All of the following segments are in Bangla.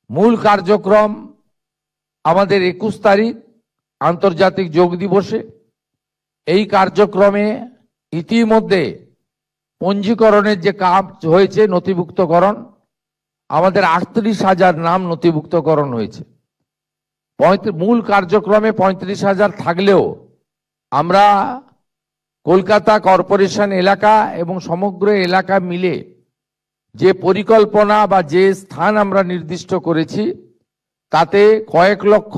মূল কার্যক্রম আমাদের 21 তারিখ আন্তর্জাতিক যোগ দিবসে। এই কার্যক্রমে ইতিমধ্যে পঞ্জীকরণের যে কাজ হয়েছে, নথিভুক্তকরণ, আমাদের 38,000 নাম নথিভুক্তকরণ হয়েছে। মূল কার্যক্রমে 35,000 থাকলেও আমরা কলকাতা কর্পোরেশন এলাকা এবং সমগ্র এলাকা মিলে যে পরিকল্পনা বা যে স্থান আমরা নির্দিষ্ট করেছি, তাতে কয়েক লক্ষ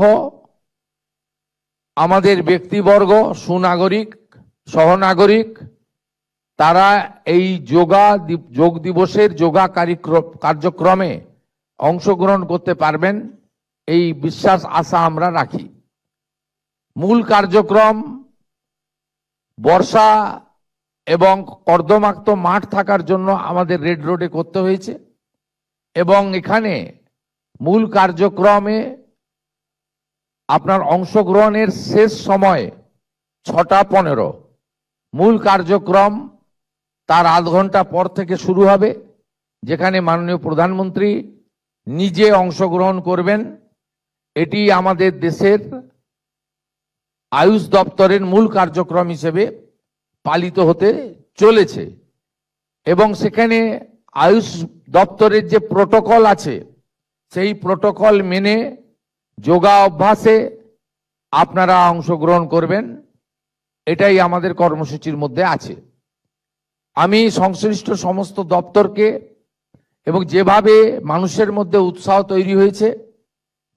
আমাদের ব্যক্তিবর্গ, সুনাগরিক, সহনাগরিক, তারা এই যোগ দিবসের যোগা কার্যক্রমে অংশগ্রহণ করতে পারবেন, এই বিশ্বাস আশা আমরা রাখি। মূল কার্যক্রম বর্ষা এবং কর্দমাক্ত মাঠ থাকার জন্য আমাদের রেড রোডে করতে হয়েছে, এবং এখানে মূল কার্যক্রমে আপনার অংশগ্রহণের শেষ সময় 6:15। মূল কার্যক্রম তার আধ ঘন্টা পর থেকে শুরু হবে, যেখানে মাননীয় প্রধানমন্ত্রী নিজে অংশগ্রহণ করবেন। এটি আমাদের দেশের আয়ুষ দপ্তরের মূল কার্যক্রম হিসেবে পালিত হতে চলেছে, এবং সেখানে আয়ুষ দপ্তরের যে প্রোটোকল আছে, সেই প্রোটোকল মেনে যোগা অভ্যাসে আপনারা অংশগ্রহণ করবেন। এটাই আমাদের কর্মসূচির মধ্যে আছে। আমি সংশ্লিষ্ট সমস্ত দপ্তরকে, এবং যেভাবে মানুষের মধ্যে উৎসাহ তৈরি হয়েছে,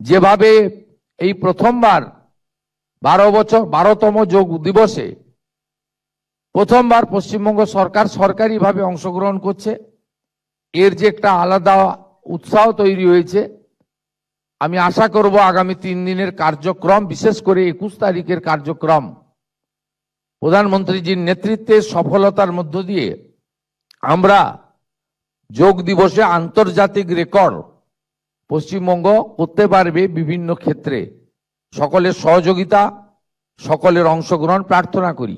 যেভাবে এই প্রথমবার 12তম যোগ দিবসে প্রথমবার পশ্চিমবঙ্গ সরকার সরকারিভাবে অংশগ্রহণ করছে, এর যে একটা আলাদা উৎসাহ তৈরি হয়েছে, আমি আশা করব আগামী 3 দিনের কার্যক্রম, বিশেষ করে 21 তারিখের কার্যক্রম প্রধানমন্ত্রীজির নেতৃত্বে সফলতার মধ্য দিয়ে আমরা যোগ দিবসে আন্তর্জাতিক রেকর্ড পশ্চিমবঙ্গ করতে পারবে। বিভিন্ন ক্ষেত্রে সকলের সহযোগিতা, সকলের অংশগ্রহণ প্রার্থনা করি।